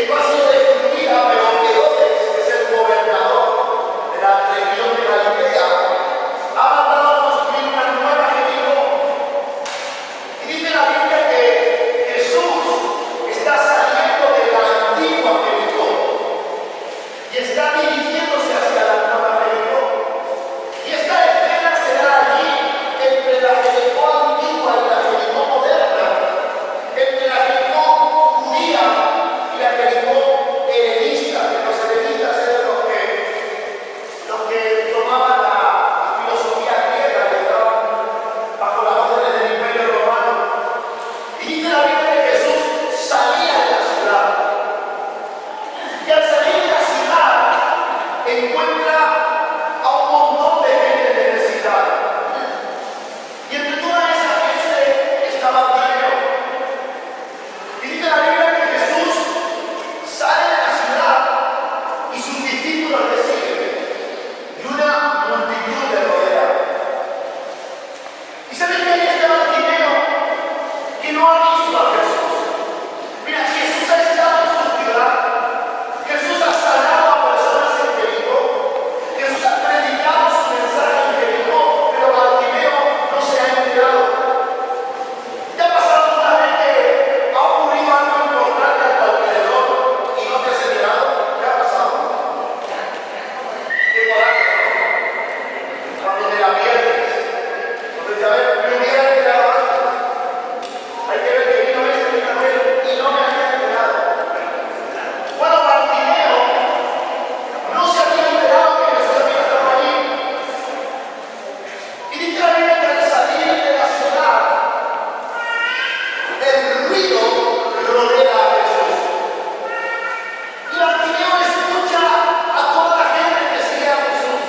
no ha sido destruida, pero Herodes, que es el gobernador de la región de Galilea, ha mandado a construir una nueva Jericó. Y dice la Biblia que Jesús está saliendo de la antigua Jericó y está dirigiéndose hacia la nueva Jericó. Y esta escena será allí entre la Jericó antigua y la Jericó moderna, entre la Jericó judía y la Jericó helenista, que los helenistas eran los que tomaban la filosofía griega y estaban bajo las órdenes del Imperio Romano. Y dice la Biblia que Jesús salía de la ciudad. Y al salir de la ciudad encuentra a un montón de gente necesitada. Y entre toda esa gente estaba Bartimeo. Y dice la Biblia que Jesús sale de la ciudad y sus discípulos le siguen. Y una multitud le rodea. ¿Y saben que ahí está Bartimeo? Que no ha visto a Jesús. Mira, Jesús ha estado en su ciudad. Jesús ha sanado a personas en Jericó. Jesús ha predicado su mensaje en Jericó, pero Bartimeo no se ha enterado. ¿Te ha pasado una vez que ha ocurrido algo importante a tu alrededor y no te has enterado? ¿Qué ha pasado? Qué coraje, ¿no? Cuando te la pierdes. Cuando dices, a ver, me hubiera enterado antes. Hay que ver que vino aquel y no me había enterado. Bueno, Bartimeo no se había enterado que Jesús había estado allí. Y dice la Biblia que al salir de la ciudad, el ruido rodea a Jesús. Y Bartimeo escucha a toda la gente que sigue a Jesús.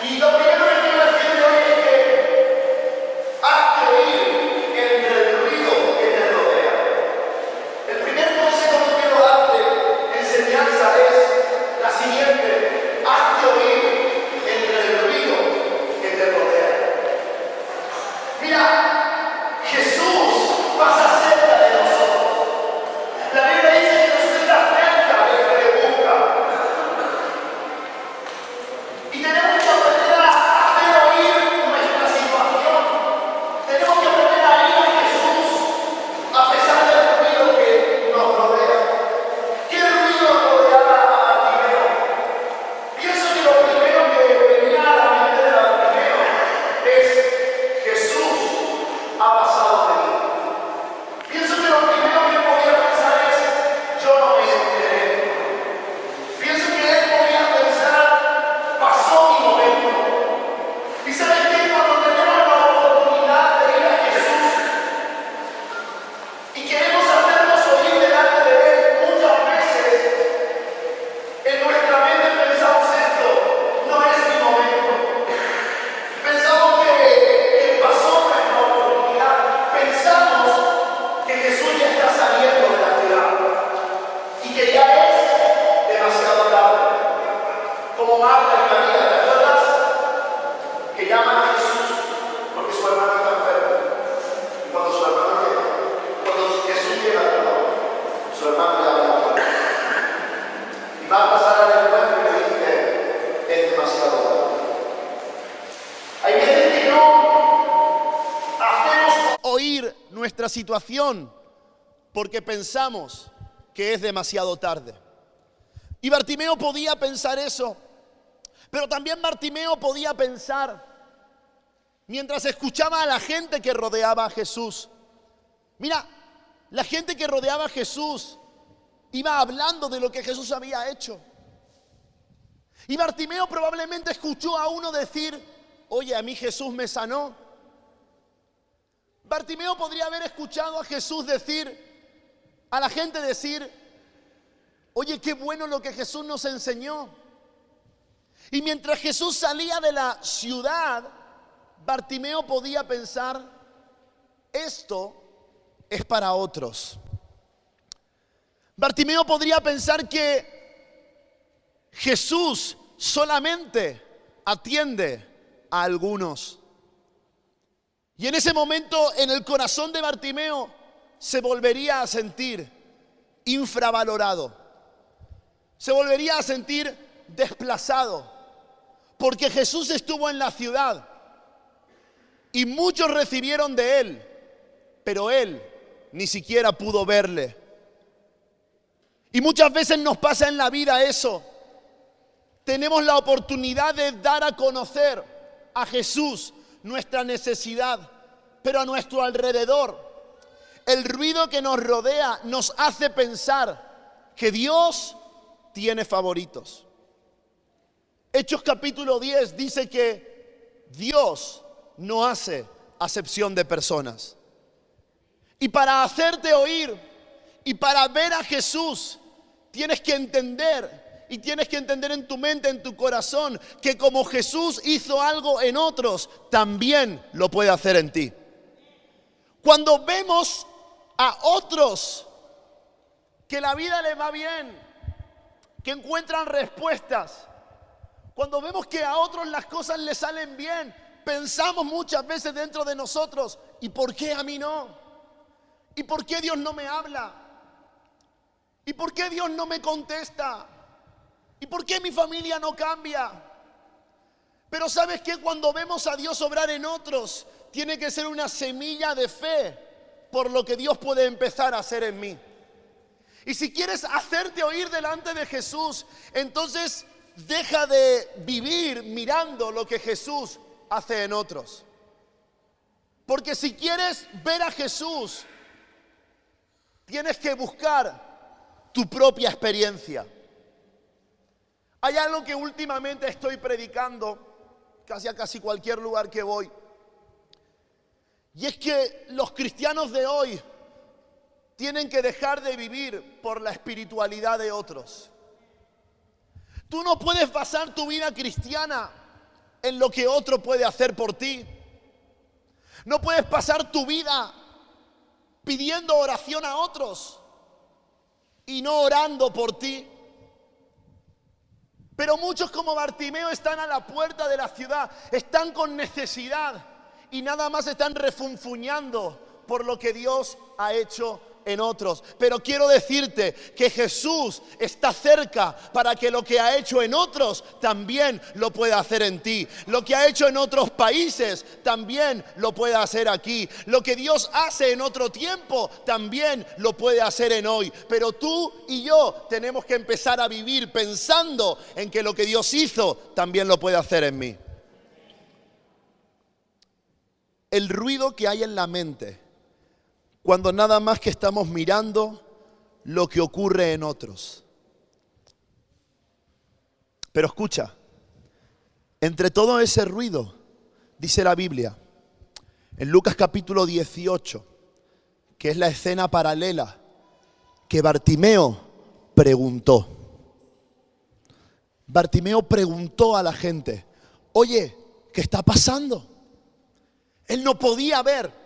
Y lo primero que quiero decirle hoy es que hazte oír entre el ruido que te rodea. El primer consejo que quiero darte, enseñanza, es la siguiente: hazte oír entre el ruido que te rodea. Mira, Jesús pasa cerca de nosotros. La Biblia dice que Jesús está cerca del que le busca. Y tenemos que aprender a hacer oír nuestra situación. Tenemos que aprender a ir a Jesús a pesar del ruido que nos rodea. ¿Qué ruido rodeaba a Bartimeo? Pienso que lo primero que venía a la mente de Bartimeo es: Jesús ha pasado de mí. Pienso que lo primero que podía pensar es: yo no me enteré. Pienso que él podía pensar: pasó mi momento. Y ¿saben qué? Cuando tenemos la oportunidad de ir a Jesús y queremos hacernos oír delante de Él, muchas veces en nuestra mente pensamos esto: no es mi momento. Pensamos que pasó nuestra oportunidad. Pensamos que Jesús ya está saliendo de la ciudad y que ya es demasiado tarde. Como Marta y María, ¿te acuerdas? Que llaman a Jesús porque su hermano está enfermo. Y cuando su hermano llega, cuando Jesús llega, perdón, su hermano ya había muerto. Y Marta sale al encuentro y le dice: es demasiado tarde. Hay veces que no hacemos oír nuestra situación porque pensamos que es demasiado tarde. Y Bartimeo podía pensar eso, pero también Bartimeo podía pensar, mientras escuchaba a la gente que rodeaba a Jesús. Mira, la gente que rodeaba a Jesús iba hablando de lo que Jesús había hecho. Y Bartimeo probablemente escuchó a uno decir: oye, a mí Jesús me sanó. Bartimeo podría haber escuchado a Jesús decir, a la gente decir: oye, qué bueno lo que Jesús nos enseñó. Y mientras Jesús salía de la ciudad, Bartimeo podía pensar: esto es para otros. Bartimeo podría pensar que Jesús solamente atiende a algunos. Y en ese momento, en el corazón de Bartimeo se volvería a sentir infravalorado. Se volvería a sentir desplazado, porque Jesús estuvo en la ciudad y muchos recibieron de él, pero él ni siquiera pudo verle. Y muchas veces nos pasa en la vida eso. Tenemos la oportunidad de dar a conocer a Jesús nuestra necesidad, pero a nuestro alrededor, el ruido que nos rodea nos hace pensar que Dios tiene favoritos. Hechos capítulo 10 dice que Dios no hace acepción de personas. Y para hacerte oír y para ver a Jesús, tienes que entender, y tienes que entender en tu mente, en tu corazón, que como Jesús hizo algo en otros, también lo puede hacer en ti. Cuando vemos a otros que la vida les va bien, que encuentran respuestas, cuando vemos que a otros las cosas les salen bien, pensamos muchas veces dentro de nosotros, ¿y por qué a mí no? ¿Y por qué Dios no me habla? ¿Y por qué Dios no me contesta? ¿Y por qué mi familia no cambia? Pero ¿sabes qué? Cuando vemos a Dios obrar en otros, tiene que ser una semilla de fe por lo que Dios puede empezar a hacer en mí. Y si quieres hacerte oír delante de Jesús, entonces deja de vivir mirando lo que Jesús hace en otros. Porque si quieres ver a Jesús, tienes que buscar tu propia experiencia. Hay algo que últimamente estoy predicando casi a cualquier lugar que voy. Y es que los cristianos de hoy tienen que dejar de vivir por la espiritualidad de otros. Tú no puedes basar tu vida cristiana en lo que otro puede hacer por ti. No puedes pasar tu vida pidiendo oración a otros y no orando por ti. Pero muchos como Bartimeo están a la puerta de la ciudad, están con necesidad y nada más están refunfuñando por lo que Dios ha hecho en otros. Pero quiero decirte que Jesús está cerca para que lo que ha hecho en otros también lo pueda hacer en ti. Lo que ha hecho en otros países también lo puede hacer aquí. Lo que Dios hace en otro tiempo también lo puede hacer en hoy. Pero tú y yo tenemos que empezar a vivir pensando en que lo que Dios hizo también lo puede hacer en mí. El ruido que hay en la mente cuando nada más que estamos mirando lo que ocurre en otros. Pero escucha, entre todo ese ruido, dice la Biblia, en Lucas capítulo 18, que es la escena paralela, que Bartimeo preguntó. Bartimeo preguntó a la gente, oye, ¿qué está pasando? Él no podía ver.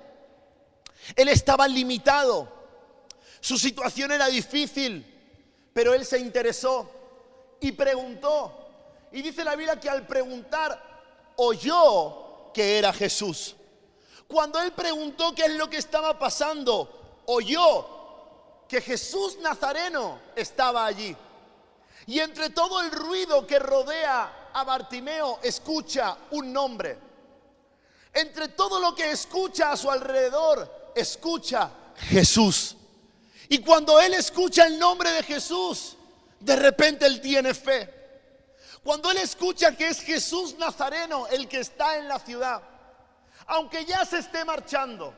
Él estaba limitado, su situación era difícil, pero él se interesó y preguntó. Y dice la Biblia que al preguntar, oyó que era Jesús. Cuando él preguntó qué es lo que estaba pasando, oyó que Jesús Nazareno estaba allí. Y entre todo el ruido que rodea a Bartimeo, escucha un nombre. Entre todo lo que escucha a su alrededor, escucha Jesús. Y cuando él escucha el nombre de Jesús, de repente él tiene fe. Cuando él escucha que es Jesús Nazareno el que está en la ciudad, aunque ya se esté marchando,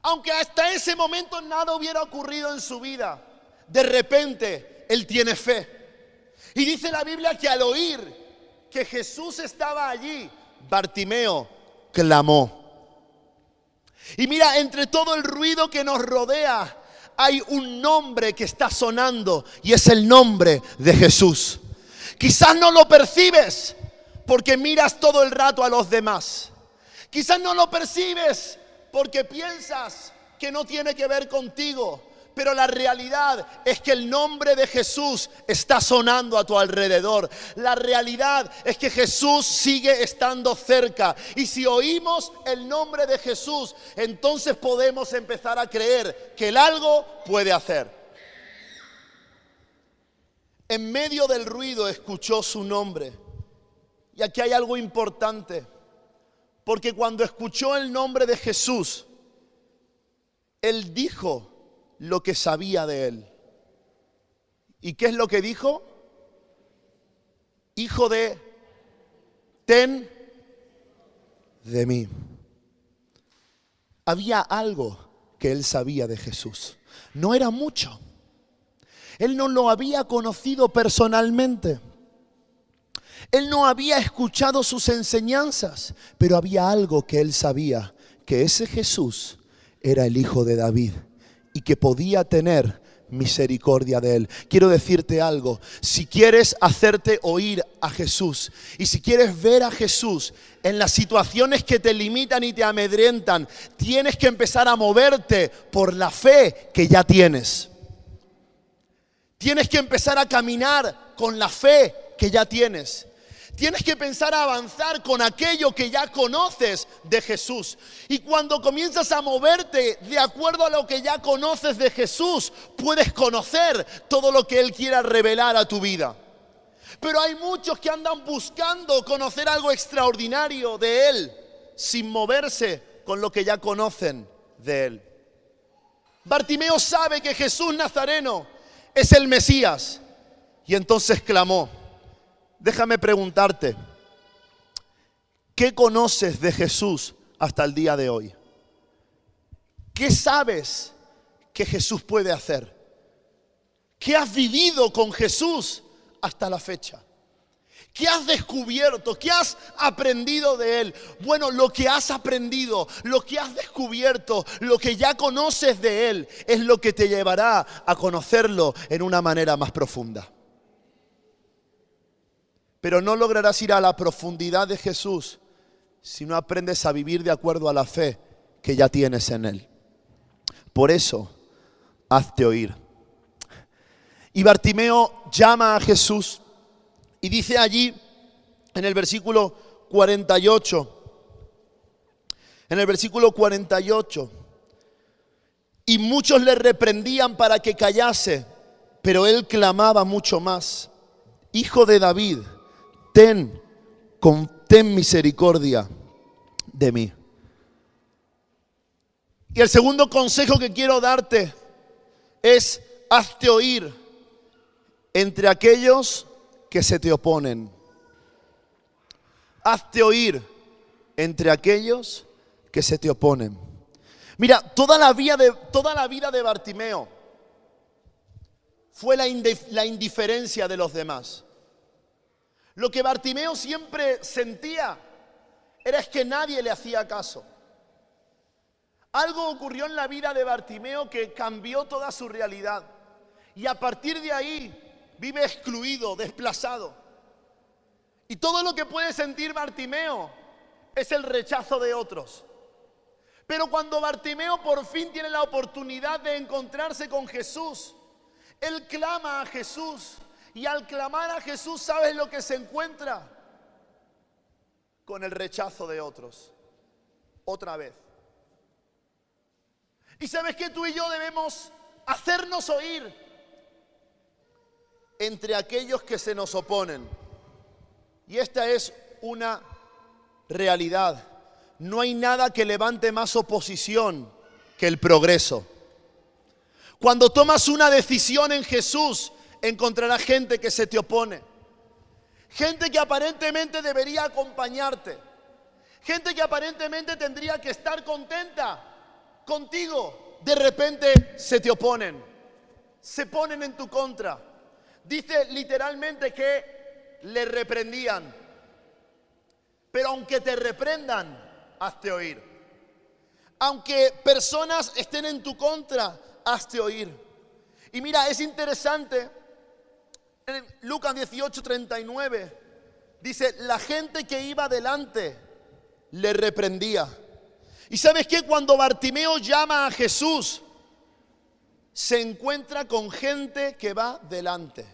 aunque hasta ese momento nada hubiera ocurrido en su vida, de repente él tiene fe. Y dice la Biblia que al oír que Jesús estaba allí, Bartimeo clamó. Y mira, entre todo el ruido que nos rodea, hay un nombre que está sonando y es el nombre de Jesús. Quizás no lo percibes porque miras todo el rato a los demás. Quizás no lo percibes porque piensas que no tiene que ver contigo. Pero la realidad es que el nombre de Jesús está sonando a tu alrededor. La realidad es que Jesús sigue estando cerca. Y si oímos el nombre de Jesús, entonces podemos empezar a creer que Él algo puede hacer. en medio del ruido escuchó su nombre. Y aquí hay algo importante, porque cuando escuchó el nombre de Jesús, él dijo lo que sabía de él. ¿Y qué es lo que dijo? Hijo de, ten de mí. Había algo que él sabía de Jesús. No era mucho. Él no lo había conocido personalmente. Él no había escuchado sus enseñanzas, pero había algo que él sabía, que ese Jesús era el Hijo de David y que podía tener misericordia de él. Quiero decirte algo, si quieres hacerte oír a Jesús y si quieres ver a Jesús en las situaciones que te limitan y te amedrentan, tienes que empezar a moverte por la fe que ya tienes. Tienes que empezar a caminar con la fe que ya tienes. Tienes que pensar a avanzar con aquello que ya conoces de Jesús. Y cuando comienzas a moverte de acuerdo a lo que ya conoces de Jesús, puedes conocer todo lo que Él quiera revelar a tu vida. Pero hay muchos que andan buscando conocer algo extraordinario de Él, sin moverse con lo que ya conocen de Él. Bartimeo sabe que Jesús Nazareno es el Mesías. Y entonces clamó. Déjame preguntarte, ¿qué conoces de Jesús hasta el día de hoy? ¿Qué sabes que Jesús puede hacer? ¿Qué has vivido con Jesús hasta la fecha? ¿Qué has descubierto? ¿Qué has aprendido de Él? Bueno, lo que has aprendido, lo que has descubierto, lo que ya conoces de Él, es lo que te llevará a conocerlo en una manera más profunda. Pero no lograrás ir a la profundidad de Jesús si no aprendes a vivir de acuerdo a la fe que ya tienes en Él. Por eso, hazte oír. Y Bartimeo llama a Jesús y dice allí en el versículo 48, y muchos le reprendían para que callase, pero él clamaba mucho más: Hijo de David, ten misericordia de mí. Y el segundo consejo que quiero darte es: hazte oír entre aquellos que se te oponen. Hazte oír entre aquellos que se te oponen. Mira, toda la vida de Bartimeo fue la indiferencia de los demás. Lo que Bartimeo siempre sentía era que nadie le hacía caso. Algo ocurrió en la vida de Bartimeo que cambió toda su realidad. Y a partir de ahí vive excluido, desplazado. Y todo lo que puede sentir Bartimeo es el rechazo de otros. Pero cuando Bartimeo por fin tiene la oportunidad de encontrarse con Jesús, él clama a Jesús. Y al clamar a Jesús, ¿sabes lo que se encuentra? Con el rechazo de otros. Otra vez. Y sabes que tú y yo debemos hacernos oír entre aquellos que se nos oponen. Y esta es una realidad. No hay nada que levante más oposición que el progreso. Cuando tomas una decisión en Jesús, encontrarás gente que se te opone. Gente que aparentemente debería acompañarte. Gente que aparentemente tendría que estar contenta contigo. De repente se te oponen. Se ponen en tu contra. Dice literalmente que le reprendían. Pero aunque te reprendan, hazte oír. Aunque personas estén en tu contra, hazte oír. Y mira, es interesante. En Lucas 18:39 dice: la gente que iba delante le reprendía. Y ¿sabes qué? Cuando Bartimeo llama a Jesús, se encuentra con gente que va delante.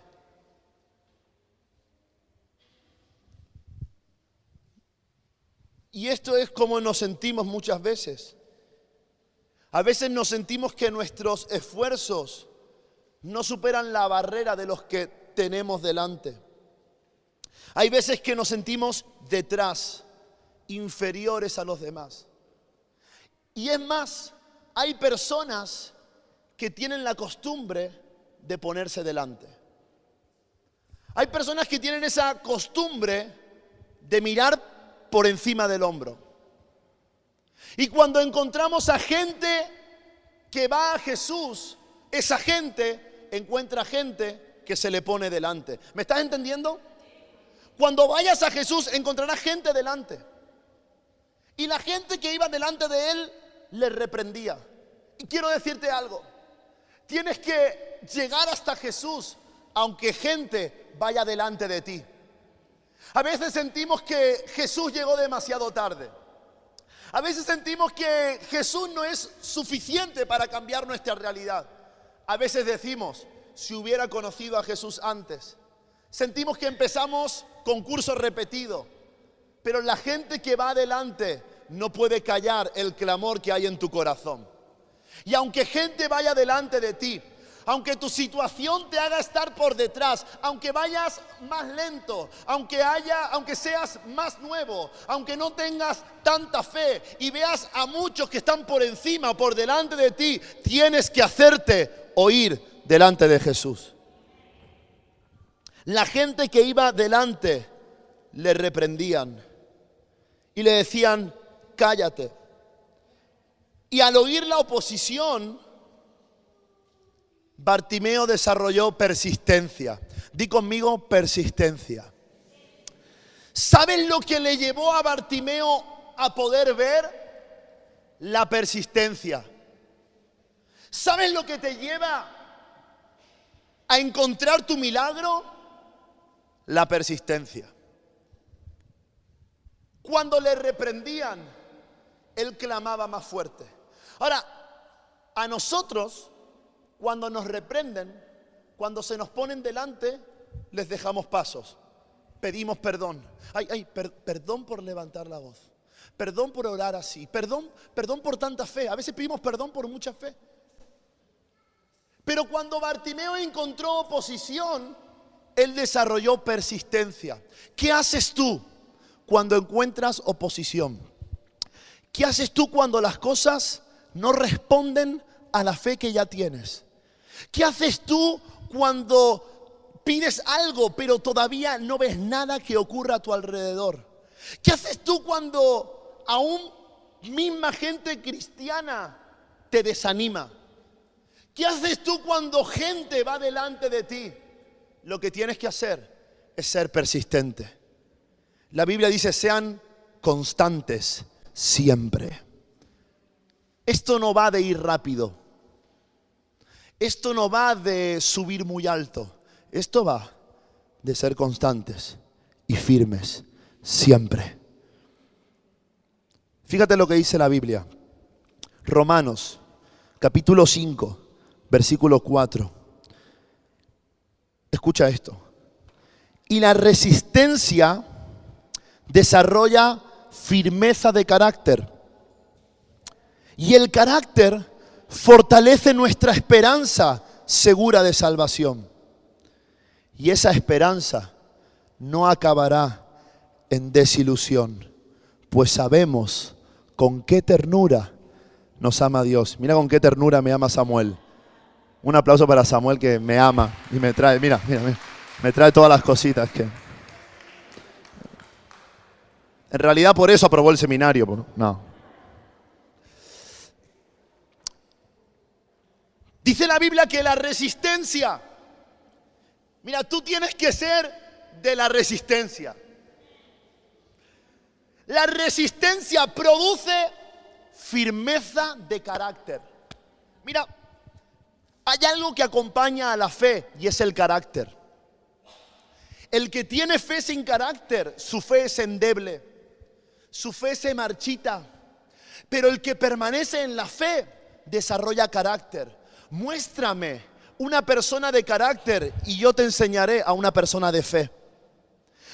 Y esto es como nos sentimos muchas veces. A veces nos sentimos que nuestros esfuerzos no superan la barrera de los que tenemos delante. Hay veces que nos sentimos detrás, inferiores a los demás. Y es más, hay personas que tienen la costumbre de ponerse delante. Hay personas que tienen esa costumbre de mirar por encima del hombro. Y cuando encontramos a gente que va a Jesús, esa gente encuentra gente que se le pone delante. ¿Me estás entendiendo? Cuando vayas a Jesús encontrarás gente delante. Y la gente que iba delante de él le reprendía. Y quiero decirte algo. Tienes que llegar hasta Jesús aunque gente vaya delante de ti. A veces sentimos que Jesús llegó demasiado tarde. A veces sentimos que Jesús no es suficiente para cambiar nuestra realidad. A veces decimos, si hubiera conocido a Jesús antes. Sentimos que empezamos con curso repetido. Pero la gente que va adelante no puede callar el clamor que hay en tu corazón. Y aunque gente vaya delante de ti, aunque tu situación te haga estar por detrás, aunque vayas más lento, aunque seas más nuevo, aunque no tengas tanta fe y veas a muchos que están por encima, por delante de ti, tienes que hacerte oír delante de Jesús. La gente que iba delante le reprendían y le decían, cállate. Y al oír la oposición, Bartimeo desarrolló persistencia. Di conmigo, persistencia. ¿Sabes lo que le llevó a Bartimeo a poder ver? La persistencia. ¿Sabes lo que te lleva a encontrar tu milagro? La persistencia. Cuando le reprendían, él clamaba más fuerte. Ahora, a nosotros, cuando nos reprenden, cuando se nos ponen delante, les dejamos pasos. Pedimos perdón. Perdón por levantar la voz. Perdón por orar así. Perdón por tanta fe. A veces pedimos perdón por mucha fe. Pero cuando Bartimeo encontró oposición, él desarrolló persistencia. ¿Qué haces tú cuando encuentras oposición? ¿Qué haces tú cuando las cosas no responden a la fe que ya tienes? ¿Qué haces tú cuando pides algo pero todavía no ves nada que ocurra a tu alrededor? ¿Qué haces tú cuando aún misma gente cristiana te desanima? ¿Qué haces tú cuando gente va delante de ti? Lo que tienes que hacer es ser persistente. La Biblia dice, sean constantes siempre. Esto no va de ir rápido. Esto no va de subir muy alto. Esto va de ser constantes y firmes siempre. Fíjate lo que dice la Biblia. Romanos, capítulo 5, versículo 4. Escucha esto. Y la resistencia desarrolla firmeza de carácter. Y el carácter fortalece nuestra esperanza segura de salvación. Y esa esperanza no acabará en desilusión, pues sabemos con qué ternura nos ama Dios. Mira con qué ternura me ama Samuel. Un aplauso para Samuel que me ama y me trae, mira, me trae todas las cositas que... En realidad por eso aprobó el seminario, no. Dice la Biblia que la resistencia, mira, tú tienes que ser de la resistencia. La resistencia produce firmeza de carácter. Mira, hay algo que acompaña a la fe y es el carácter. El que tiene fe sin carácter, su fe es endeble, su fe se marchita. Pero el que permanece en la fe desarrolla carácter. Muéstrame una persona de carácter y yo te enseñaré a una persona de fe.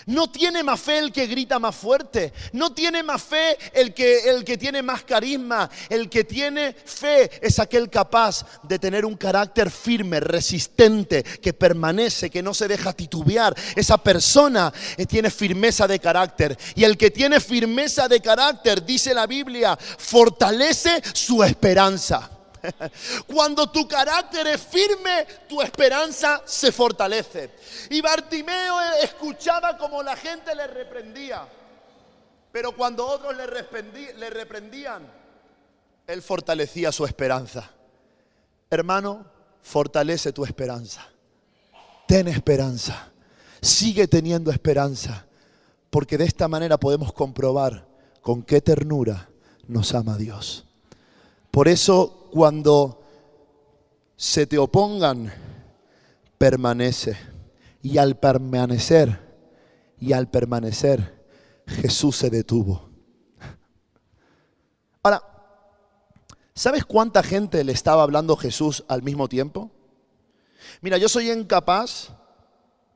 No tiene más fe el que grita más fuerte. No tiene más fe el que tiene más carisma. El que tiene fe es aquel capaz de tener un carácter firme, resistente, que permanece, que no se deja titubear. Esa persona tiene firmeza de carácter. Y el que tiene firmeza de carácter, dice la Biblia, fortalece su esperanza. Cuando tu carácter es firme, tu esperanza se fortalece. Y Bartimeo escuchaba como la gente le reprendía, pero cuando otros le reprendían, él fortalecía su esperanza. Hermano, fortalece tu esperanza. Ten esperanza. Sigue teniendo esperanza, porque de esta manera podemos comprobar con qué ternura nos ama Dios. Por eso, cuando se te opongan, permanece. Y al permanecer, Jesús se detuvo. Ahora, ¿sabes cuánta gente le estaba hablando Jesús al mismo tiempo? Mira, yo soy incapaz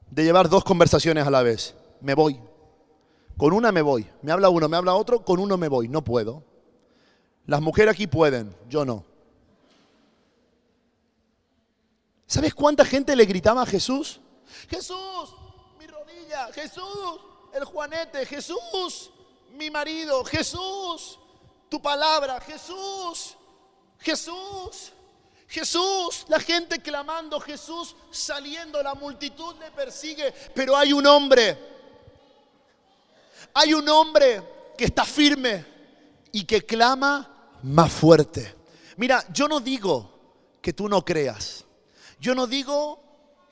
de llevar 2 conversaciones a la vez. Me voy. Con una me voy. Me habla uno, me habla otro, con uno me voy. No puedo. Las mujeres aquí pueden, yo no. ¿Sabes cuánta gente le gritaba a Jesús? Jesús, mi rodilla, Jesús, el juanete, Jesús, mi marido, Jesús, tu palabra, Jesús, Jesús, Jesús, la gente clamando, Jesús saliendo, la multitud le persigue, pero hay un hombre que está firme y que clama más fuerte. Mira, yo no digo que tú no creas. Yo no digo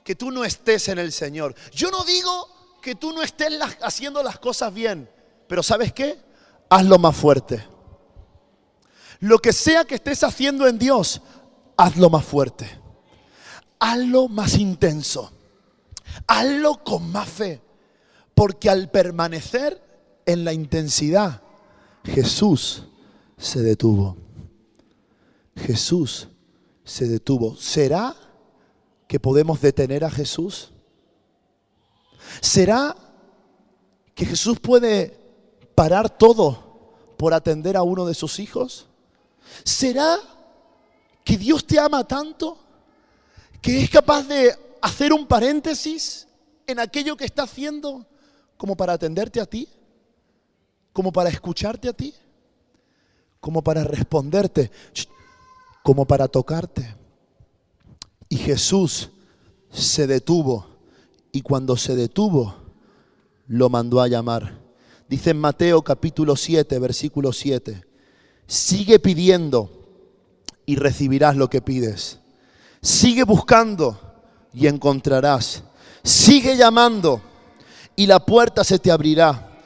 que tú no estés en el Señor. Yo no digo que tú no estés haciendo las cosas bien. Pero ¿sabes qué? Hazlo más fuerte. Lo que sea que estés haciendo en Dios, hazlo más fuerte. Hazlo más intenso. Hazlo con más fe. Porque al permanecer en la intensidad, Jesús se detuvo. Jesús se detuvo. ¿Será que podemos detener a Jesús? ¿Será que Jesús puede parar todo por atender a uno de sus hijos? ¿Será que Dios te ama tanto que es capaz de hacer un paréntesis en aquello que está haciendo como para atenderte a ti? ¿Como para escucharte a ti? ¿Como para responderte? ¿Como para tocarte? Y Jesús se detuvo, y cuando se detuvo, lo mandó a llamar. Dice en Mateo capítulo 7, versículo 7, sigue pidiendo y recibirás lo que pides. Sigue buscando y encontrarás. Sigue llamando y la puerta se te abrirá,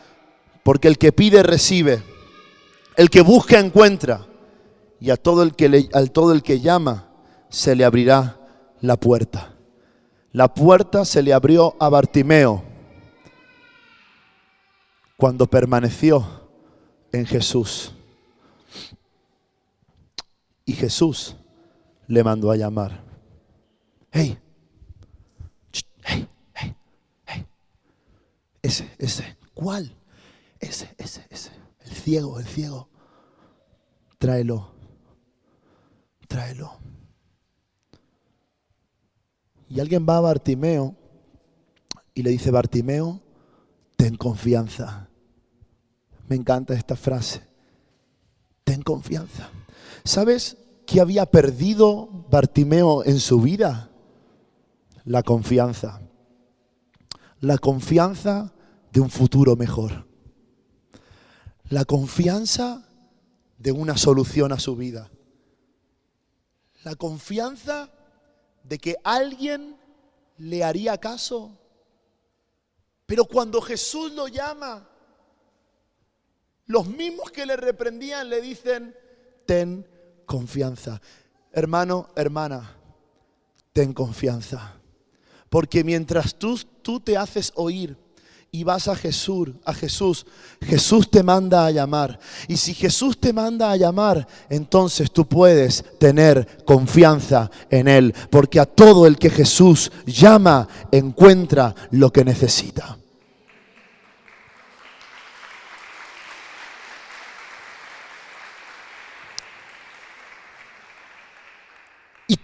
porque el que pide recibe, el que busca encuentra, y a todo el que llama se le abrirá la puerta. La puerta se le abrió a Bartimeo cuando permaneció en Jesús. Y Jesús le mandó a llamar. Hey, hey, hey, hey. Ese, ¿cuál? Ese. El ciego. Tráelo. Y alguien va a Bartimeo y le dice: Bartimeo, ten confianza. Me encanta esta frase. Ten confianza. ¿Sabes qué había perdido Bartimeo en su vida? La confianza. La confianza de un futuro mejor. La confianza de una solución a su vida. La confianza de que alguien le haría caso. Pero cuando Jesús lo llama, los mismos que le reprendían le dicen: ten confianza. Hermano, hermana, ten confianza. Porque mientras tú te haces oír y vas a Jesús, Jesús te manda a llamar. Y si Jesús te manda a llamar, entonces tú puedes tener confianza en Él. Porque a todo el que Jesús llama, encuentra lo que necesita.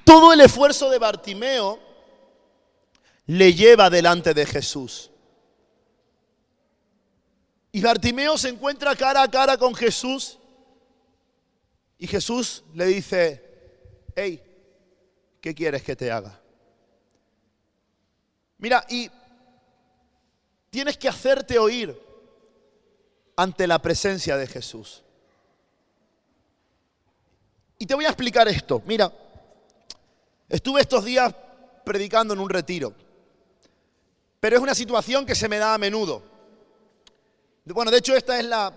Todo el esfuerzo de Bartimeo le lleva delante de Jesús. Y Bartimeo se encuentra cara a cara con Jesús. Y Jesús le dice: hey, ¿qué quieres que te haga? Mira, y tienes que hacerte oír ante la presencia de Jesús. Y te voy a explicar esto. Mira, estuve estos días predicando en un retiro, pero es una situación que se me da a menudo. Bueno, de hecho esta es la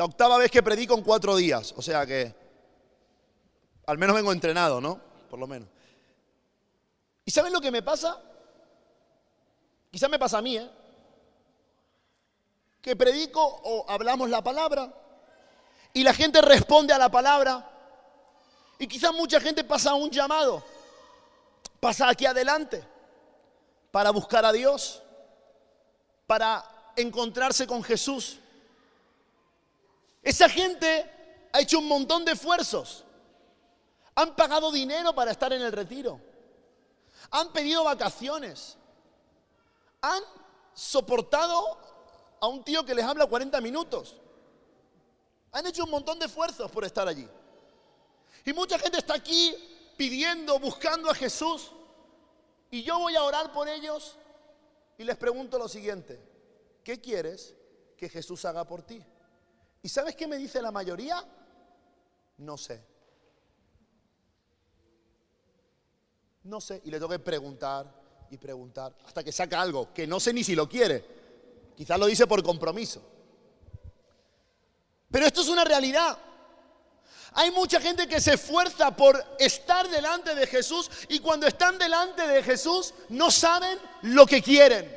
octava vez que predico en 4 días, o sea que al menos vengo entrenado, ¿no? Por lo menos. ¿Y saben lo que me pasa? Quizás me pasa a mí, que predico o hablamos la palabra y la gente responde a la palabra. Y quizás mucha gente pasa un llamado, pasa aquí adelante para buscar a Dios, para encontrarse con Jesús. Esa gente ha hecho un montón de esfuerzos. Han pagado dinero para estar en el retiro. Han pedido vacaciones. Han soportado a un tío que les habla 40 minutos. Han hecho un montón de esfuerzos por estar allí. Y mucha gente está aquí pidiendo, buscando a Jesús. Y yo voy a orar por ellos y les pregunto lo siguiente: ¿qué quieres que Jesús haga por ti? ¿Y sabes qué me dice la mayoría? No sé. No sé. Y le tengo que preguntar y preguntar hasta que saca algo que no sé ni si lo quiere. Quizás lo dice por compromiso. Pero esto es una realidad. Hay mucha gente que se esfuerza por estar delante de Jesús y cuando están delante de Jesús no saben lo que quieren.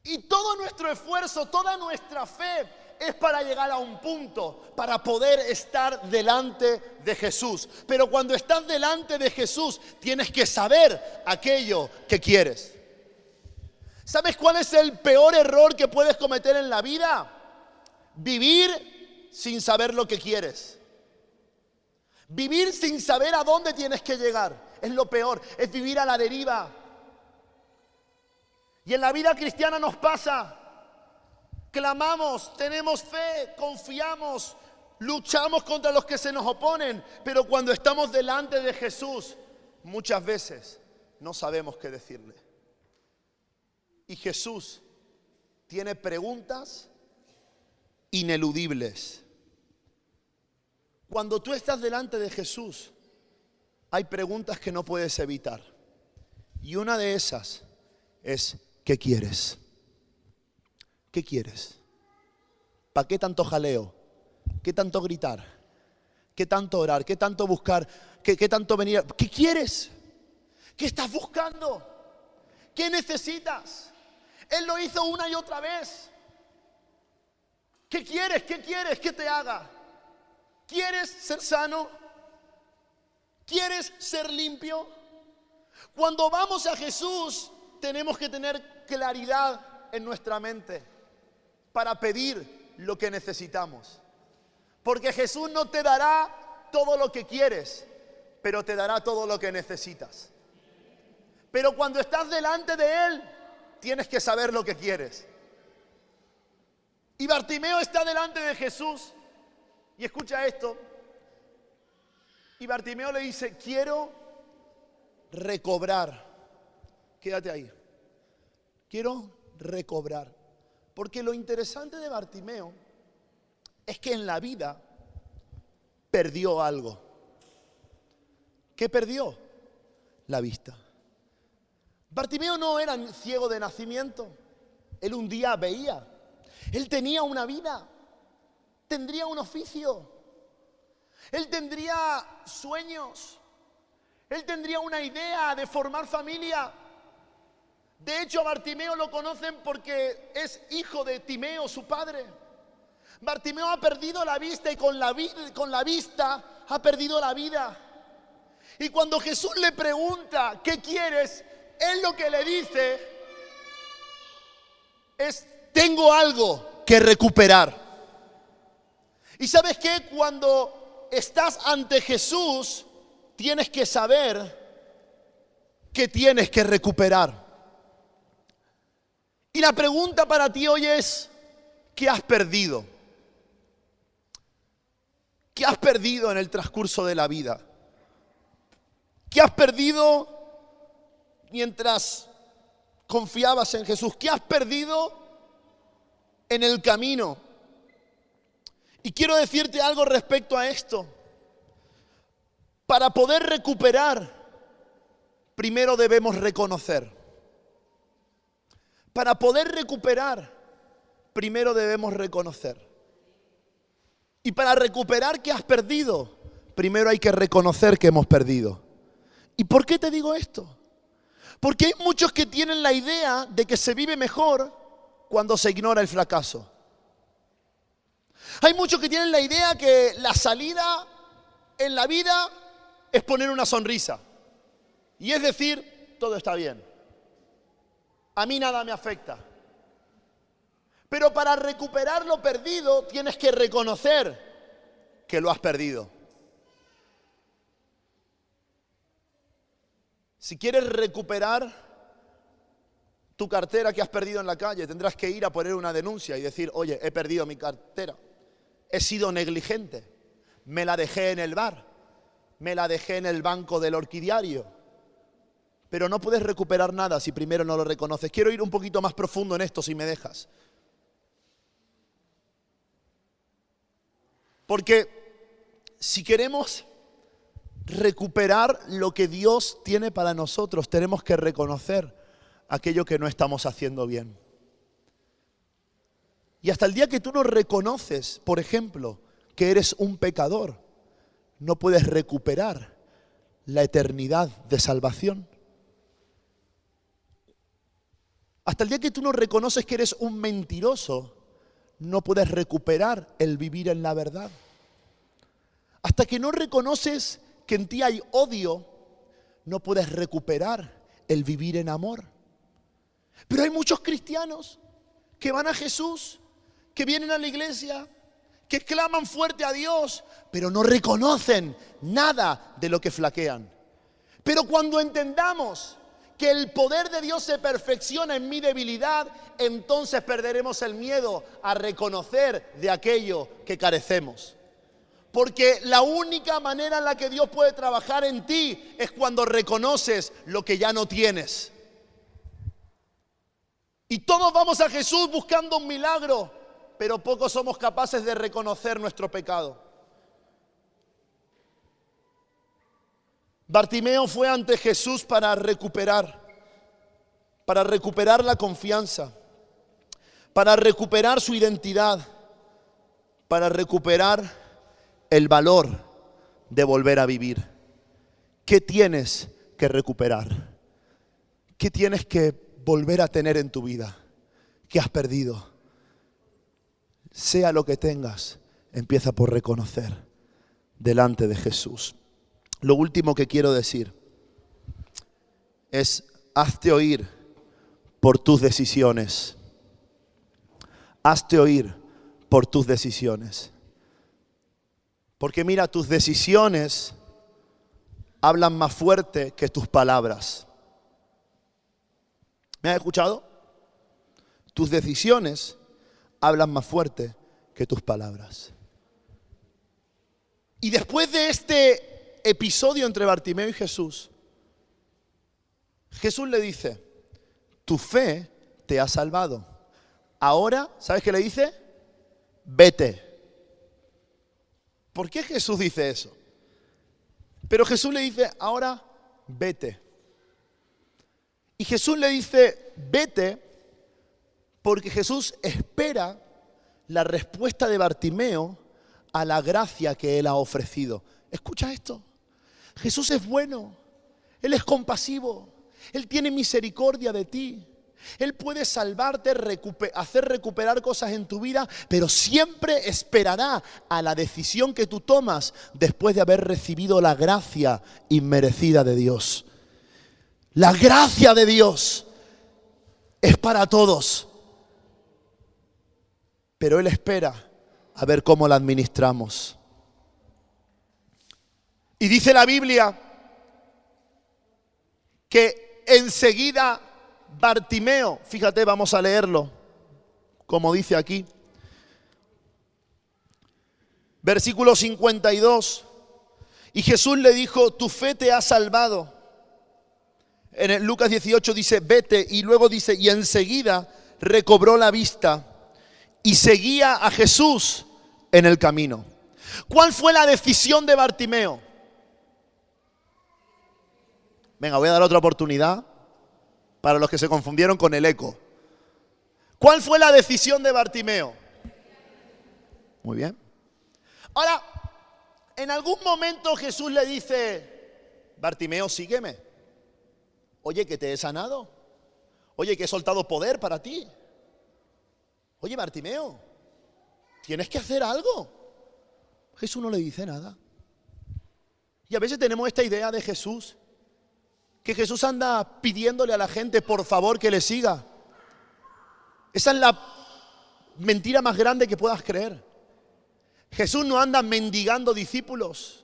Y todo nuestro esfuerzo, toda nuestra fe es para llegar a un punto, para poder estar delante de Jesús. Pero cuando estás delante de Jesús tienes que saber aquello que quieres. ¿Sabes cuál es el peor error que puedes cometer en la vida? Vivir sin saber lo que quieres. Vivir sin saber a dónde tienes que llegar. Es lo peor, es vivir a la deriva. Y en la vida cristiana nos pasa. Clamamos, tenemos fe, confiamos, luchamos contra los que se nos oponen. Pero cuando estamos delante de Jesús, muchas veces no sabemos qué decirle. Y Jesús tiene preguntas ineludibles. Cuando tú estás delante de Jesús, hay preguntas que no puedes evitar. Y una de esas es: ¿qué quieres? ¿Qué quieres? ¿Para qué tanto jaleo? ¿Qué tanto gritar? ¿Qué tanto orar? ¿Qué tanto buscar? ¿Qué tanto venir? ¿Qué quieres? ¿Qué estás buscando? ¿Qué necesitas? Él lo hizo una y otra vez. ¿Qué quieres? ¿Qué quieres que te haga? ¿Quieres ser sano? ¿Quieres ser limpio? Cuando vamos a Jesús, tenemos que tener claridad en nuestra mente para pedir lo que necesitamos. Porque Jesús no te dará todo lo que quieres, pero te dará todo lo que necesitas. Pero cuando estás delante de Él, tienes que saber lo que quieres. Y Bartimeo está delante de Jesús y escucha esto. Y Bartimeo le dice: quiero recobrar. Quédate ahí. Quiero recobrar. Porque lo interesante de Bartimeo es que en la vida perdió algo. ¿Qué perdió? La vista. Bartimeo no era ciego de nacimiento. Él un día veía. Él tenía una vida, tendría un oficio, él tendría sueños, él tendría una idea de formar familia. De hecho, a Bartimeo lo conocen porque es hijo de Timeo, su padre. Bartimeo ha perdido la vista y con la vista ha perdido la vida. Y cuando Jesús le pregunta: ¿qué quieres?, él lo que le dice es: tengo algo que recuperar. ¿Y sabes qué? Cuando estás ante Jesús, tienes que saber que tienes que recuperar. Y la pregunta para ti hoy es, ¿qué has perdido? ¿Qué has perdido en el transcurso de la vida? ¿Qué has perdido mientras confiabas en Jesús? ¿Qué has perdido en el camino? Y quiero decirte algo respecto a esto. Para poder recuperar, primero debemos reconocer. Para poder recuperar, primero debemos reconocer. Y para recuperar que has perdido, primero hay que reconocer que hemos perdido. ¿Y por qué te digo esto? Porque hay muchos que tienen la idea de que se vive mejor cuando se ignora el fracaso. Hay muchos que tienen la idea que la salida en la vida es poner una sonrisa. Y es decir, todo está bien. A mí nada me afecta. Pero para recuperar lo perdido tienes que reconocer que lo has perdido. Si quieres recuperar tu cartera que has perdido en la calle, tendrás que ir a poner una denuncia y decir, oye, he perdido mi cartera. He sido negligente. Me la dejé en el bar. Me la dejé en el banco del Orquidiario. Pero no puedes recuperar nada si primero no lo reconoces. Quiero ir un poquito más profundo en esto, si me dejas. Porque si queremos recuperar lo que Dios tiene para nosotros, tenemos que reconocer aquello que no estamos haciendo bien. Y hasta el día que tú no reconoces, por ejemplo, que eres un pecador, no puedes recuperar la eternidad de salvación. Hasta el día que tú no reconoces que eres un mentiroso, no puedes recuperar el vivir en la verdad. Hasta que no reconoces que en ti hay odio, no puedes recuperar el vivir en amor. Pero hay muchos cristianos que van a Jesús, que vienen a la iglesia, que claman fuerte a Dios, pero no reconocen nada de lo que flaquean. Pero cuando entendamos que el poder de Dios se perfecciona en mi debilidad, entonces perderemos el miedo a reconocer de aquello que carecemos. Porque la única manera en la que Dios puede trabajar en ti es cuando reconoces lo que ya no tienes. Y todos vamos a Jesús buscando un milagro, pero pocos somos capaces de reconocer nuestro pecado. Bartimeo fue ante Jesús para recuperar la confianza, para recuperar su identidad, para recuperar el valor de volver a vivir. ¿Qué tienes que recuperar? ¿Qué tienes que volver a tener en tu vida? ¿Qué has perdido? Sea lo que tengas, empieza por reconocer delante de Jesús. Lo último que quiero decir es: hazte oír por tus decisiones. Hazte oír por tus decisiones. Porque mira, tus decisiones hablan más fuerte que tus palabras. ¿Me has escuchado? Tus decisiones hablan más fuerte que tus palabras. Y después de este episodio entre Bartimeo y Jesús, Jesús le dice: tu fe te ha salvado. Ahora, ¿sabes qué le dice? Vete. ¿Por qué Jesús dice eso? Pero Jesús le dice: ahora vete. Y Jesús le dice: vete, porque Jesús espera la respuesta de Bartimeo a la gracia que él ha ofrecido. Escucha esto. Jesús es bueno, Él es compasivo, Él tiene misericordia de ti. Él puede salvarte, hacer recuperar cosas en tu vida, pero siempre esperará a la decisión que tú tomas después de haber recibido la gracia inmerecida de Dios. La gracia de Dios es para todos, pero Él espera a ver cómo la administramos. Y dice la Biblia que enseguida Bartimeo, fíjate, vamos a leerlo, como dice aquí. Versículo 52. Y Jesús le dijo, tu fe te ha salvado. En el Lucas 18 dice, vete, y luego dice, y enseguida recobró la vista y seguía a Jesús en el camino. ¿Cuál fue la decisión de Bartimeo? Venga, voy a dar otra oportunidad para los que se confundieron con el eco. ¿Cuál fue la decisión de Bartimeo? Muy bien. Ahora, en algún momento Jesús le dice, Bartimeo, sígueme. Oye, que te he sanado. Oye, que he soltado poder para ti. Oye, Bartimeo, tienes que hacer algo. Jesús no le dice nada. Y a veces tenemos esta idea de Jesús, que Jesús anda pidiéndole a la gente por favor que le siga. Esa es la mentira más grande que puedas creer. Jesús no anda mendigando discípulos.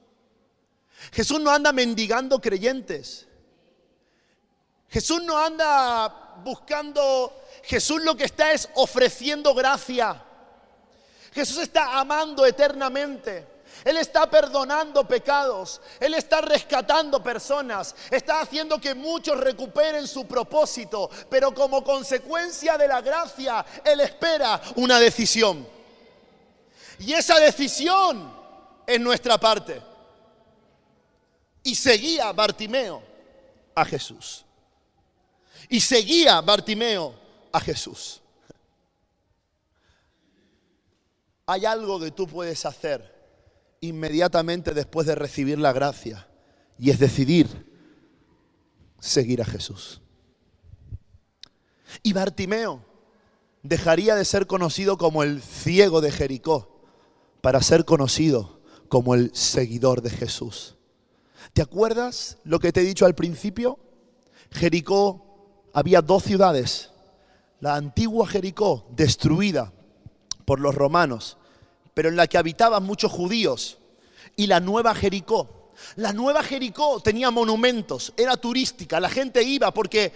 Jesús no anda mendigando creyentes. Jesús no anda buscando. Jesús lo que está es ofreciendo gracia. Jesús está amando eternamente. Él está perdonando pecados. Él está rescatando personas. Está haciendo que muchos recuperen su propósito. Pero como consecuencia de la gracia, Él espera una decisión. Y esa decisión es nuestra parte. Y seguía Bartimeo a Jesús. Y seguía Bartimeo a Jesús. Hay algo que tú puedes hacer inmediatamente después de recibir la gracia, y es decidir seguir a Jesús. Y Bartimeo dejaría de ser conocido como el ciego de Jericó para ser conocido como el seguidor de Jesús. ¿Te acuerdas lo que te he dicho al principio? Jericó, había dos ciudades. La antigua Jericó, destruida por los romanos, pero en la que habitaban muchos judíos, y la nueva Jericó. La nueva Jericó tenía monumentos, era turística, la gente iba porque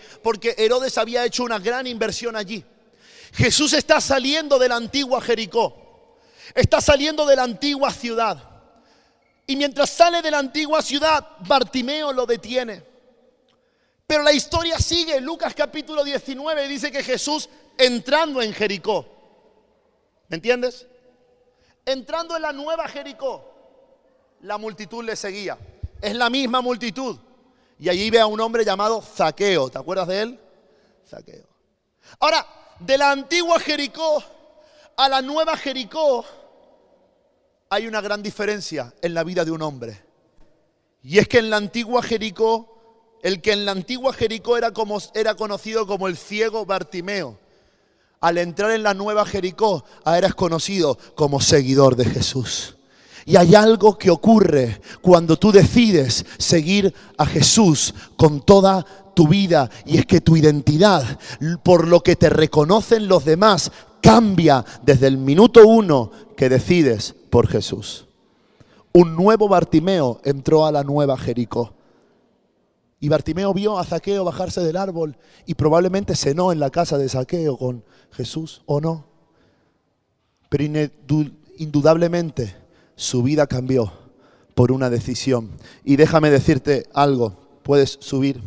Herodes había hecho una gran inversión allí. Jesús está saliendo de la antigua Jericó, está saliendo de la antigua ciudad, y mientras sale de la antigua ciudad, Bartimeo lo detiene. Pero la historia sigue. Lucas capítulo 19 dice que Jesús entrando en Jericó, ¿me entiendes? Entrando en la nueva Jericó, la multitud le seguía. Es la misma multitud. Y allí ve a un hombre llamado Zaqueo. ¿Te acuerdas de él? Zaqueo. Ahora, de la antigua Jericó a la nueva Jericó hay una gran diferencia en la vida de un hombre. Y es que en la antigua Jericó, el que en la antigua Jericó era conocido como el ciego Bartimeo, al entrar en la nueva Jericó, ahora es conocido como seguidor de Jesús. Y hay algo que ocurre cuando tú decides seguir a Jesús con toda tu vida, y es que tu identidad, por lo que te reconocen los demás, cambia desde el minuto 1 que decides por Jesús. Un nuevo Bartimeo entró a la nueva Jericó. Y Bartimeo vio a Zaqueo bajarse del árbol y probablemente cenó en la casa de Zaqueo con Jesús, ¿o no? Pero indudablemente su vida cambió por una decisión. Y déjame decirte algo, puedes subir.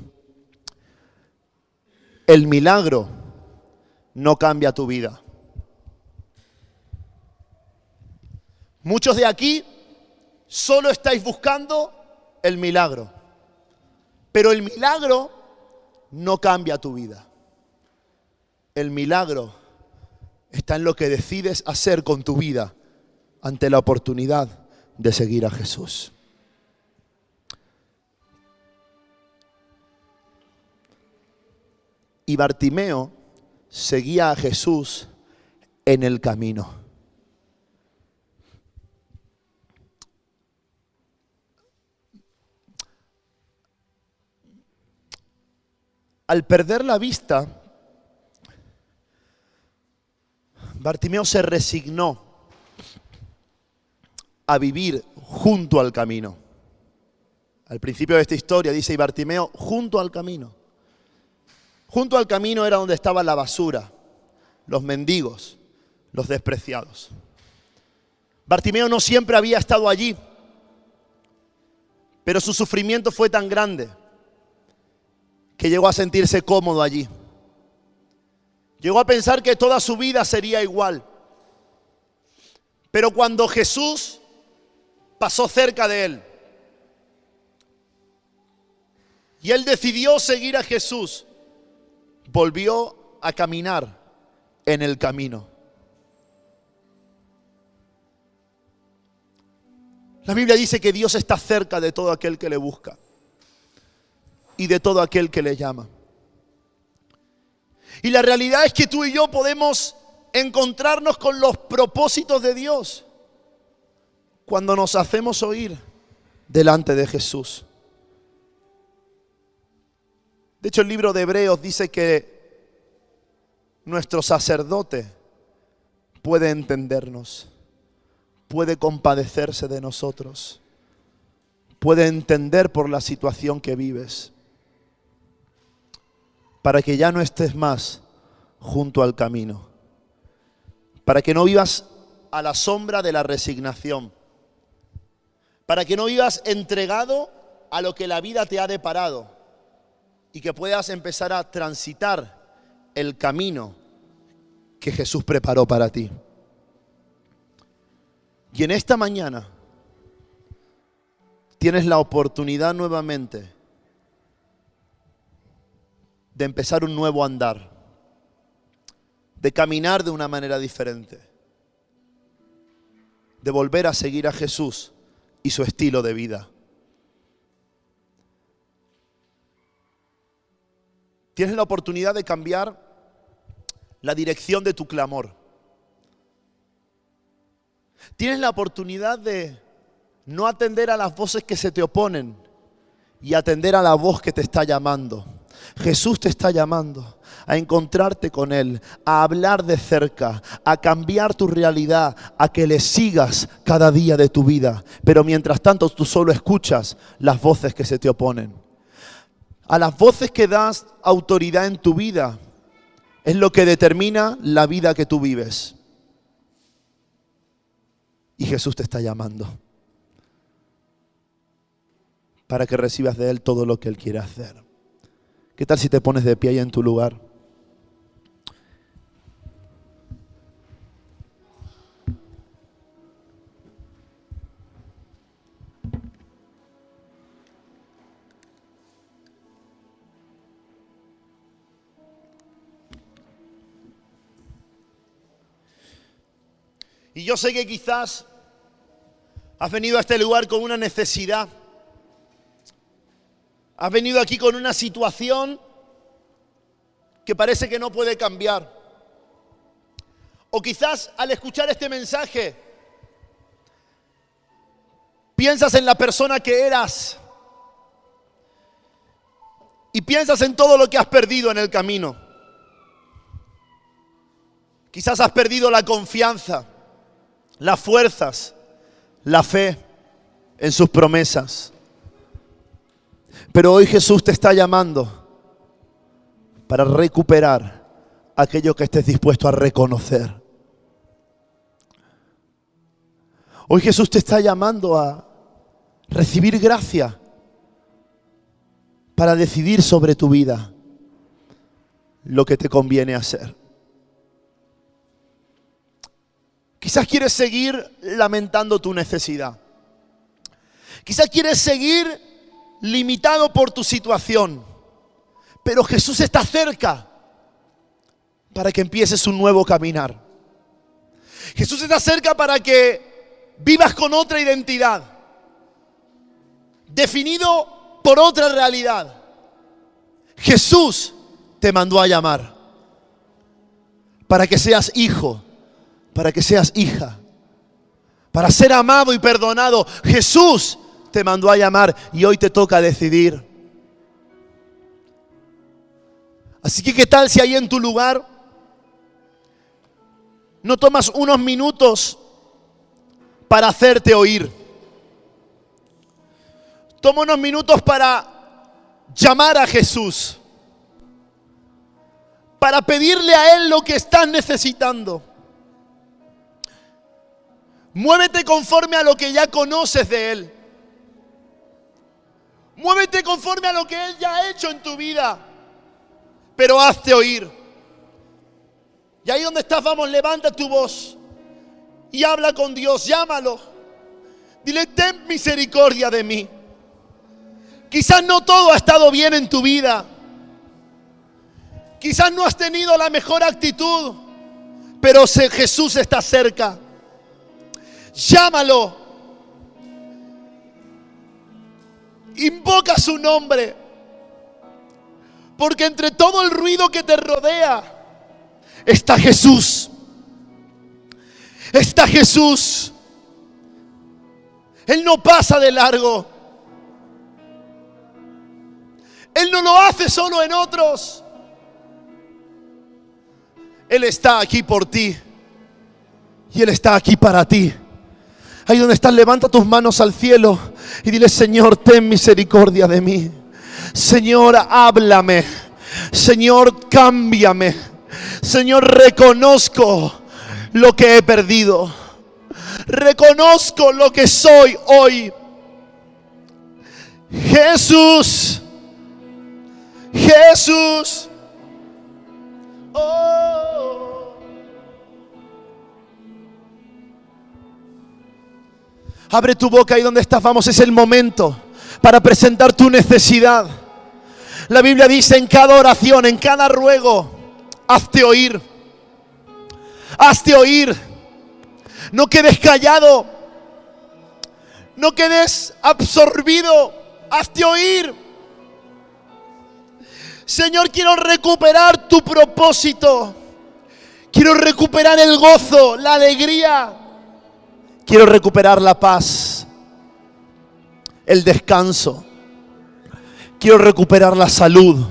El milagro no cambia tu vida. Muchos de aquí solo estáis buscando el milagro. Pero el milagro no cambia tu vida. El milagro está en lo que decides hacer con tu vida ante la oportunidad de seguir a Jesús. Y Bartimeo seguía a Jesús en el camino. Al perder la vista, Bartimeo se resignó a vivir junto al camino. Al principio de esta historia dice, y Bartimeo junto al camino. Junto al camino era donde estaba la basura, los mendigos, los despreciados. Bartimeo no siempre había estado allí, pero su sufrimiento fue tan grande que llegó a sentirse cómodo allí. Llegó a pensar que toda su vida sería igual. Pero cuando Jesús pasó cerca de él y él decidió seguir a Jesús, volvió a caminar en el camino. La Biblia dice que Dios está cerca de todo aquel que le busca y de todo aquel que le llama. Y la realidad es que tú y yo podemos encontrarnos con los propósitos de Dios cuando nos hacemos oír delante de Jesús. De hecho, el libro de Hebreos dice que nuestro sacerdote puede entendernos, puede compadecerse de nosotros, puede entender por la situación que vives, para que ya no estés más junto al camino, para que no vivas a la sombra de la resignación, para que no vivas entregado a lo que la vida te ha deparado y que puedas empezar a transitar el camino que Jesús preparó para ti. Y en esta mañana tienes la oportunidad nuevamente de empezar un nuevo andar, de caminar de una manera diferente, de volver a seguir a Jesús y su estilo de vida. Tienes la oportunidad de cambiar la dirección de tu clamor. Tienes la oportunidad de no atender a las voces que se te oponen y atender a la voz que te está llamando. Jesús te está llamando a encontrarte con Él, a hablar de cerca, a cambiar tu realidad, a que le sigas cada día de tu vida. Pero mientras tanto tú solo escuchas las voces que se te oponen. A las voces que das autoridad en tu vida es lo que determina la vida que tú vives. Y Jesús te está llamando para que recibas de Él todo lo que Él quiere hacer. ¿Qué tal si te pones de pie ahí en tu lugar? Y yo sé que quizás has venido a este lugar con una necesidad. Has venido aquí con una situación que parece que no puede cambiar. O quizás al escuchar este mensaje piensas en la persona que eras y piensas en todo lo que has perdido en el camino. Quizás has perdido la confianza, las fuerzas, la fe en sus promesas. Pero hoy Jesús te está llamando para recuperar aquello que estés dispuesto a reconocer. Hoy Jesús te está llamando a recibir gracia para decidir sobre tu vida lo que te conviene hacer. Quizás quieres seguir lamentando tu necesidad. Quizás quieres seguir limitado por tu situación. Pero Jesús está cerca para que empieces un nuevo caminar. Jesús está cerca para que vivas con otra identidad, definido por otra realidad. Jesús te mandó a llamar para que seas hijo, para que seas hija, para ser amado y perdonado. Jesús te mandó a llamar y hoy te toca decidir. Así que ¿qué tal si ahí en tu lugar no tomas unos minutos para hacerte oír? toma unos minutos para llamar a Jesús, para pedirle a Él lo que estás necesitando. Muévete conforme a lo que ya conoces de Él. Muévete conforme a lo que Él ya ha hecho en tu vida. Pero hazte oír. Y ahí donde estás, vamos, levanta tu voz y habla con Dios, llámalo. Dile, ten misericordia de mí. Quizás no todo ha estado bien en tu vida. Quizás no has tenido la mejor actitud, pero Jesús está cerca. Llámalo. Invoca su nombre. Porque entre todo el ruido que te rodea está Jesús. Está Jesús. Él no pasa de largo. Él no lo hace solo en otros. Él está aquí por ti. Y Él está aquí para ti. Ahí donde estás, levanta tus manos al cielo y dile, Señor, ten misericordia de mí. Señor, háblame. Señor, cámbiame. Señor, reconozco lo que he perdido. Reconozco lo que soy hoy. Jesús. Jesús. Oh. Abre tu boca ahí donde estás, vamos, es el momento para presentar tu necesidad. La Biblia dice, en cada oración, en cada ruego, hazte oír. Hazte oír. No quedes callado. No quedes absorbido. Hazte oír. Señor, quiero recuperar tu propósito. Quiero recuperar el gozo, la alegría. Quiero recuperar la paz, el descanso. Quiero recuperar la salud,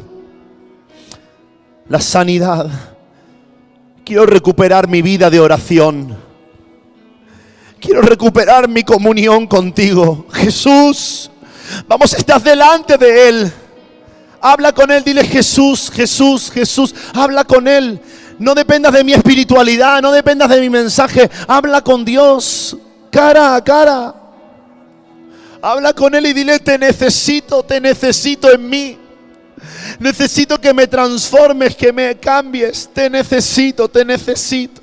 la sanidad. Quiero recuperar mi vida de oración. Quiero recuperar mi comunión contigo. Jesús, vamos, estás delante de Él. Habla con Él, dile, Jesús, Jesús, Jesús. Habla con Él. No dependas de mi espiritualidad, no dependas de mi mensaje. Habla con Dios, cara a cara. Habla con Él y dile, te necesito en mí. Necesito que me transformes, que me cambies. Te necesito, te necesito.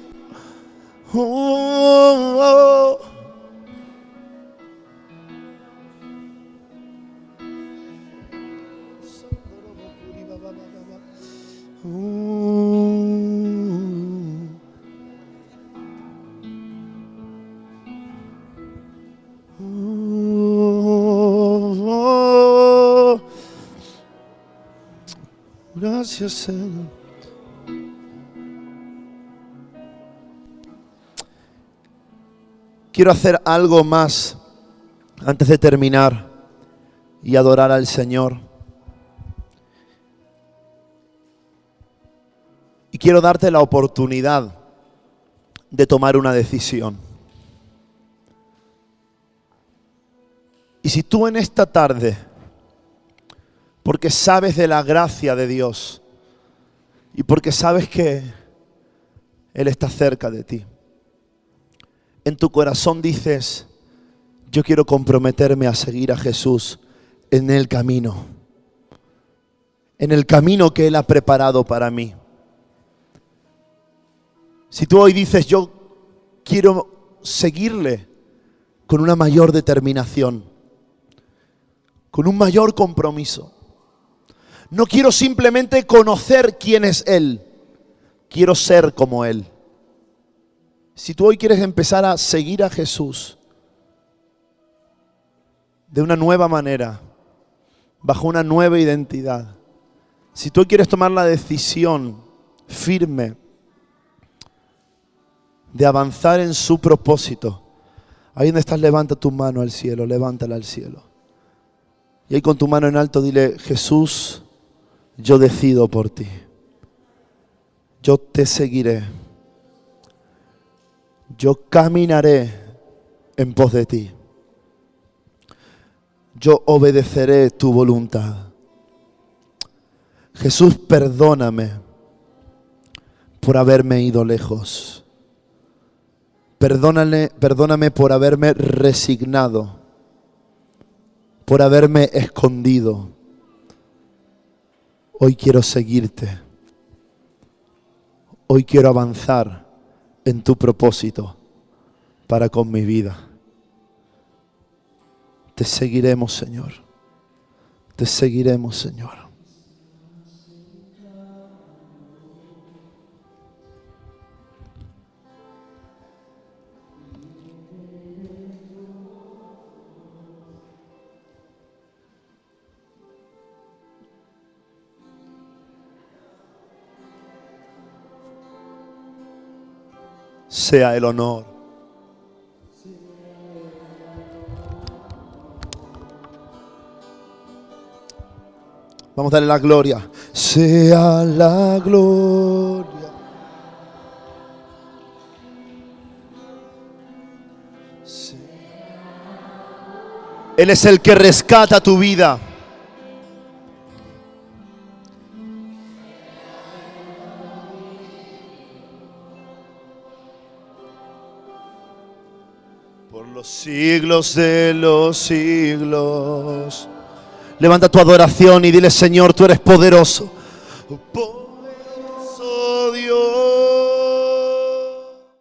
Oh, oh. Gracias, Señor. Quiero hacer algo más antes de terminar y adorar al Señor. Y quiero darte la oportunidad de tomar una decisión. Y si tú en esta tarde, porque sabes de la gracia de Dios y porque sabes que Él está cerca de ti, en tu corazón dices, yo quiero comprometerme a seguir a Jesús en el camino que Él ha preparado para mí. Si tú hoy dices, yo quiero seguirle con una mayor determinación, con un mayor compromiso. No quiero simplemente conocer quién es Él, quiero ser como Él. Si tú hoy quieres empezar a seguir a Jesús de una nueva manera, bajo una nueva identidad, si tú quieres tomar la decisión firme de avanzar en su propósito, ahí donde estás, levanta tu mano al cielo, levántala al cielo. Y ahí con tu mano en alto dile, Jesús, yo decido por ti. Yo te seguiré. Yo caminaré en pos de ti. yo obedeceré tu voluntad. Jesús, perdóname por haberme ido lejos. Perdóname por haberme resignado, por haberme escondido. Hoy quiero seguirte. Hoy quiero avanzar en tu propósito para con mi vida. Te seguiremos, Señor. Te seguiremos, Señor. Sea el honor. Vamos a darle la gloria. Sea la gloria. Él es el que rescata tu vida. Por los siglos de los siglos. Levanta tu adoración y dile: Señor, tú eres poderoso.